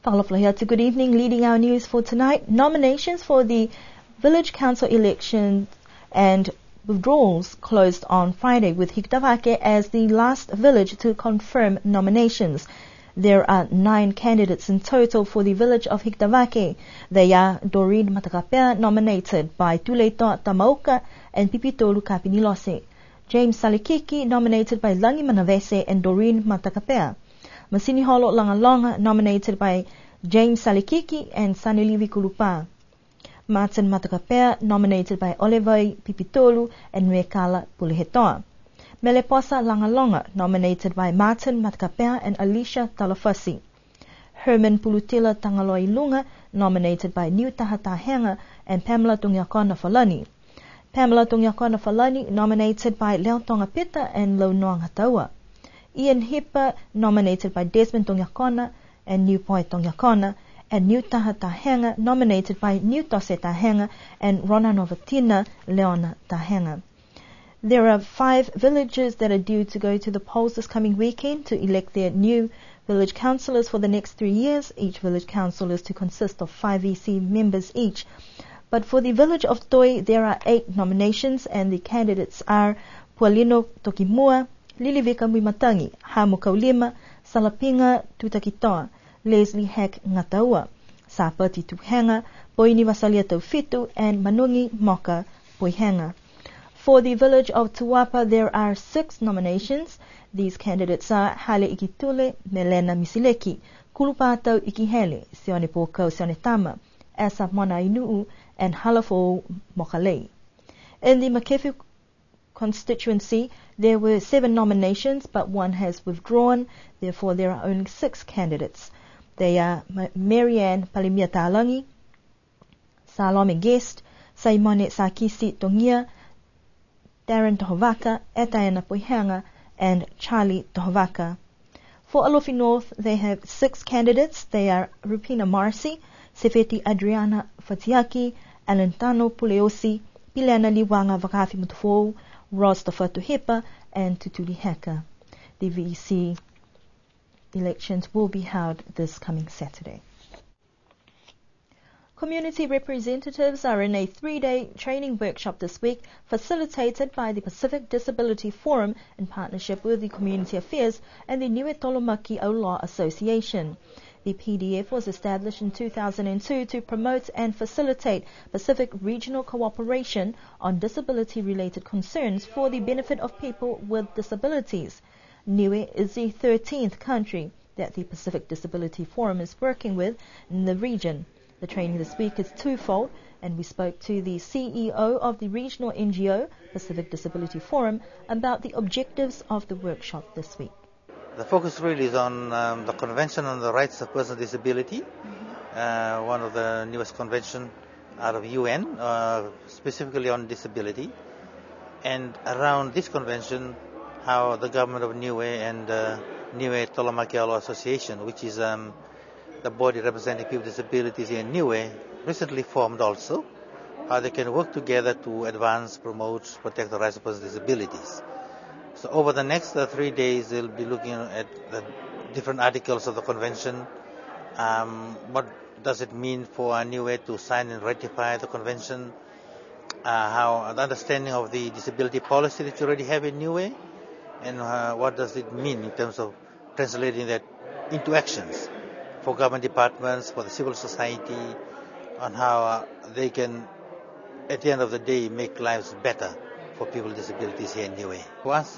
Paloflahiyatu, good evening. Leading our news for tonight, nominations for the village council election and withdrawals closed on Friday, with Higdavake as the last village to confirm nominations. There are 9 candidates in total for the village of Higdavake. They are Doreen Matakapea, nominated by Tuleto Tamauka and Pipitolu Kapinilose. James Salikiki, nominated by Langi Manavese and Doreen Matakapea. Masini Holo Langalonga, nominated by James Salikiki and Sanilivi Kulupa. Martin Matakapea, nominated by Olevai Pipitolu and Nuekala Pulihetoa. Meleposa Langalonga, nominated by Martin Matakapea and Alicia Talafasi. Herman Pulutila Tangaloi Lunga, nominated by New Tahatahenga and Pamela Tungyakona Falani. Pamela Tungyakona Falani, nominated by Leo Tongapita and Launoang Hataua. Ian Hipper, nominated by Desmond Tungyakona and New Poi Tungyakona, and New Tahatahenga, nominated by New Tose Tahenga and Rona Novatina Leona Tahenga. There are 5 villages that are due to go to the polls this coming weekend to elect their new village councillors for the next 3 years. Each village council is to consist of 5 EC members each. But for the village of Toi, there are 8 nominations, and the candidates are Pualino Tokimua, Lilivika Mwimatangi, Hamu Kaulima, Salapinga Tutakitoa, Leslie Heck Ngataua, Sapati Tuhanga, Boini Vasalia Taufitu, and Manungi Moka Poihanga. For the village of Tuapa, there are 6 nominations. These candidates are Hale Ikitule, Melena Misileki, Kulupatau Ikihele, Sione Pokau Sione Tama, Asa Mona Inuu, and Halafo Mokalei. In the Makefu constituency, there were 7 nominations, but 1 has withdrawn. Therefore, there are only 6 candidates. They are Marianne Palimia Talangi, Salome Guest, Saimone Sakisi Tongia, Darren Tohovaka, Etayana Poihanga, and Charlie Tohovaka. For Alofi North, they have 6 candidates. They are Rupina Marcy, Sefeti Adriana Fatiaki, Alentano Puleosi, Pilana Liwanga Vakafi Mutufo, Rostofa Tuhipa, and Tutuli Heka. The VEC elections will be held this coming Saturday. Community representatives are in a 3-day training workshop this week, facilitated by the Pacific Disability Forum in partnership with the Community Affairs and the Niue Tolomaki Law Association. The PDF was established in 2002 to promote and facilitate Pacific regional cooperation on disability-related concerns for the benefit of people with disabilities. Niue is the 13th country that the Pacific Disability Forum is working with in the region. The training this week is twofold, and we spoke to the CEO of the regional NGO, Pacific Disability Forum, about the objectives of the workshop this week. The focus really is on the Convention on the Rights of Persons with Disability, one of the newest conventions out of UN, specifically on disability. And around this convention, how the government of Niue and Niue Tolomaki Law Association, which is the body representing people with disabilities in Niue, recently formed also, how they can work together to advance, promote, protect the rights of persons with disabilities. So over the next 3 days, they'll be looking at the different articles of the convention. What does it mean for Niue to sign and ratify the convention? How the understanding of the disability policy that you already have in Niue, and what does it mean in terms of translating that into actions for government departments, for the civil society, on how they can, at the end of the day, make lives better for people with disabilities here in Niue. For us,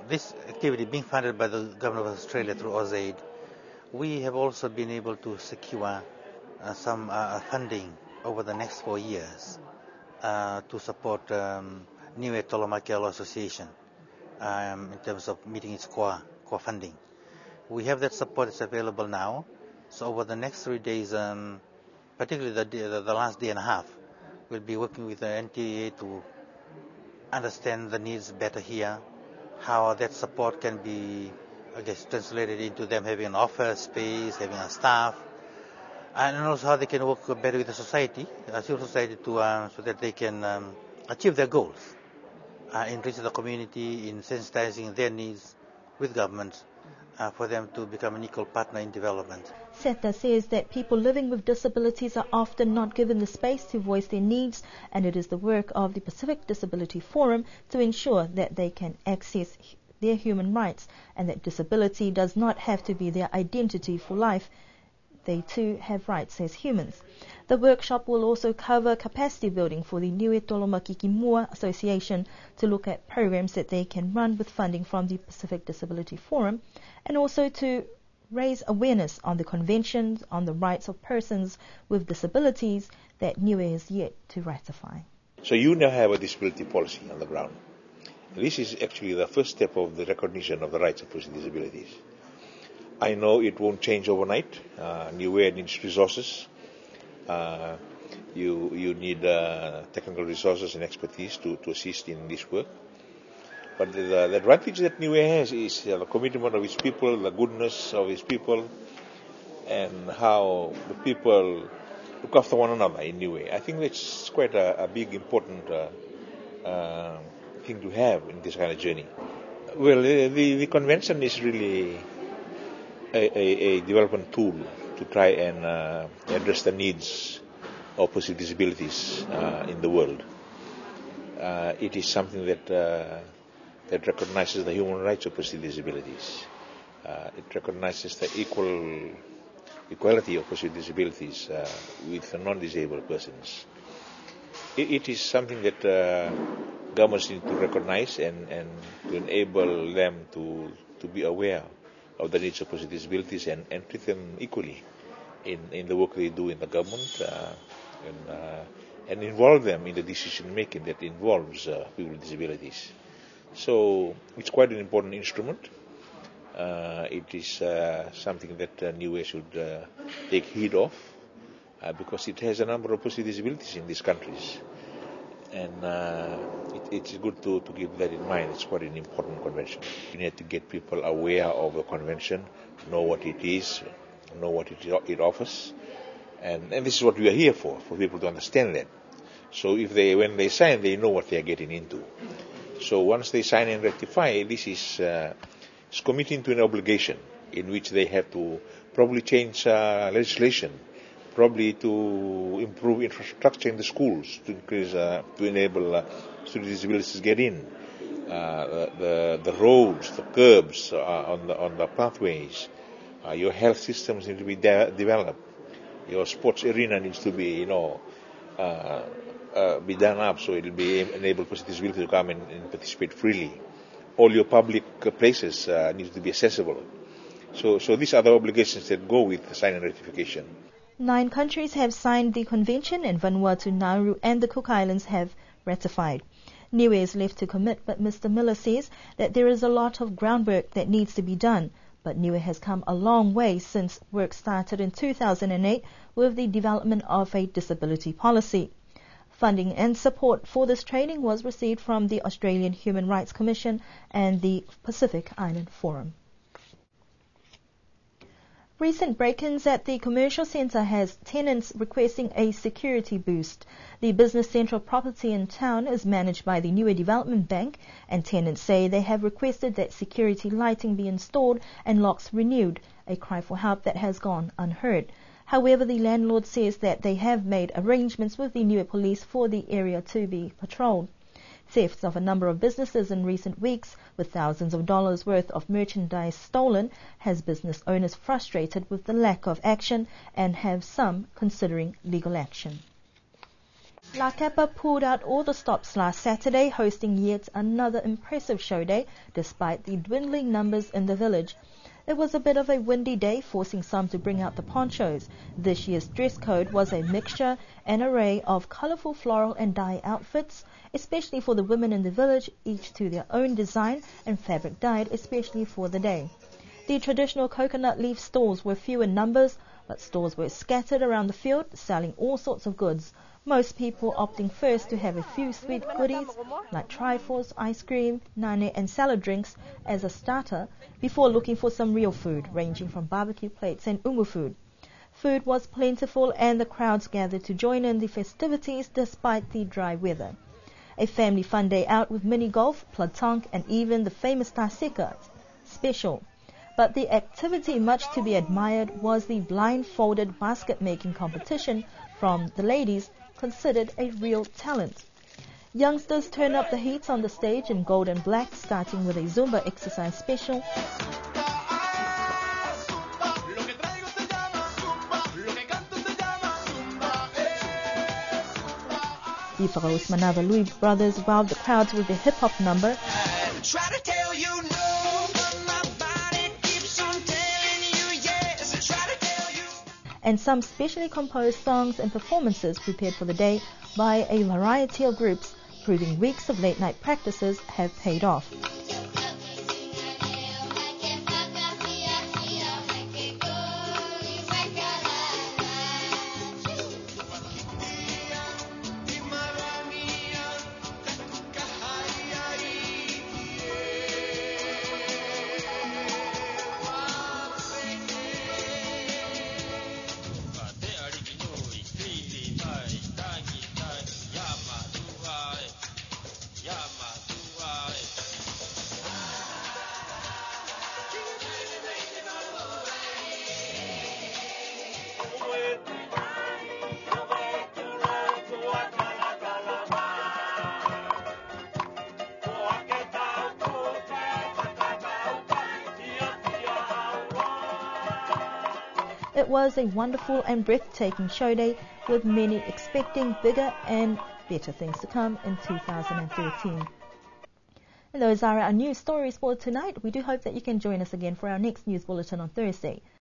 this activity being funded by the Government of Australia through AusAid, we have also been able to secure some funding over the next 4 years to support Niue Tolomaki Law Association in terms of meeting its core funding. We have that support that's available now. So over the next 3 days, particularly the last day and a half, we'll be working with the NTA to understand the needs better here, how that support can be, translated into them having an office space, having a staff, and also how they can work better with the society, civil society, so that they can achieve their goals in reaching the community, in sensitizing their needs with government, for them to become an equal partner in development. Seta says that people living with disabilities are often not given the space to voice their needs, and it is the work of the Pacific Disability Forum to ensure that they can access their human rights and that disability does not have to be their identity for life. They too have rights as humans. The workshop will also cover capacity building for the Niue Tolomakiki Mua Association to look at programs that they can run with funding from the Pacific Disability Forum, and also to raise awareness on the conventions on the rights of persons with disabilities that Niue is yet to ratify. So you now have a disability policy on the ground. This is actually the first step of the recognition of the rights of persons with disabilities. I know it won't change overnight. Niue needs resources. You need technical resources and expertise to assist in this work. But the advantage that Niue has is the commitment of its people, the goodness of its people, and how the people look after one another in Niue. I think that's quite a big, important thing to have in this kind of journey. Well, the convention is really a development tool to try and address the needs of persons with disabilities in the world. It is something that recognizes the human rights of persons with disabilities. It recognizes the equality of persons with disabilities with non-disabled persons. It is something that governments need to recognize and to enable them to be aware of the needs of persons with disabilities and treat them equally in the work they do in the government and involve them in the decision making that involves people with disabilities. So it's quite an important instrument. It is something that Niue should take heed of because it has a number of persons with disabilities in these countries. And it's good to keep that in mind. It's quite an important convention. You need to get people aware of the convention, know what it is, know what it offers. And this is what we are here for people to understand that. So when they sign, they know what they are getting into. So once they sign and ratify, this is committing to an obligation in which they have to probably change legislation, probably to improve infrastructure in the schools, to increase, to enable students with disabilities to get in, the roads, the curbs on the pathways. Your health systems need to be developed. Your sports arena needs to be, be done up so it will be enable persons with disabilities to come and participate freely. All your public places need to be accessible. So these are the obligations that go with the sign and ratification. 9 countries have signed the convention, and Vanuatu, Nauru and the Cook Islands have ratified. Niue is left to commit, but Mr. Miller says that there is a lot of groundwork that needs to be done. But Niue has come a long way since work started in 2008 with the development of a disability policy. Funding and support for this training was received from the Australian Human Rights Commission and the Pacific Island Forum. Recent break-ins at the commercial centre has tenants requesting a security boost. The business central property in town is managed by the Niue Development Bank, and tenants say they have requested that security lighting be installed and locks renewed, a cry for help that has gone unheard. However, the landlord says that they have made arrangements with the Niue Police for the area to be patrolled. Thefts of a number of businesses in recent weeks, with thousands of dollars worth of merchandise stolen, has business owners frustrated with the lack of action and have some considering legal action. La Capa pulled out all the stops last Saturday, hosting yet another impressive show day despite the dwindling numbers in the village. It was a bit of a windy day, forcing some to bring out the ponchos. This year's dress code was a mixture and array of colourful floral and dye outfits, especially for the women in the village, each to their own design and fabric dyed especially for the day. The traditional coconut leaf stalls were few in numbers, but stores were scattered around the field, selling all sorts of goods. Most people opting first to have a few sweet goodies like trifles, ice cream, nane and salad drinks as a starter before looking for some real food, ranging from barbecue plates and umu food. Food was plentiful and the crowds gathered to join in the festivities despite the dry weather. A family fun day out with mini golf, platong and even the famous tasika special. But the activity much to be admired was the blindfolded basket-making competition from the ladies, considered a real talent. Youngsters turned up the heat on the stage in gold and black, starting with a Zumba exercise special. The Faroes Manava Louis brothers wowed the crowds with their hip-hop number. And some specially composed songs and performances prepared for the day by a variety of groups, proving weeks of late-night practices have paid off. It was a wonderful and breathtaking show day, with many expecting bigger and better things to come in 2013. And those are our news stories for tonight. We do hope that you can join us again for our next news bulletin on Thursday.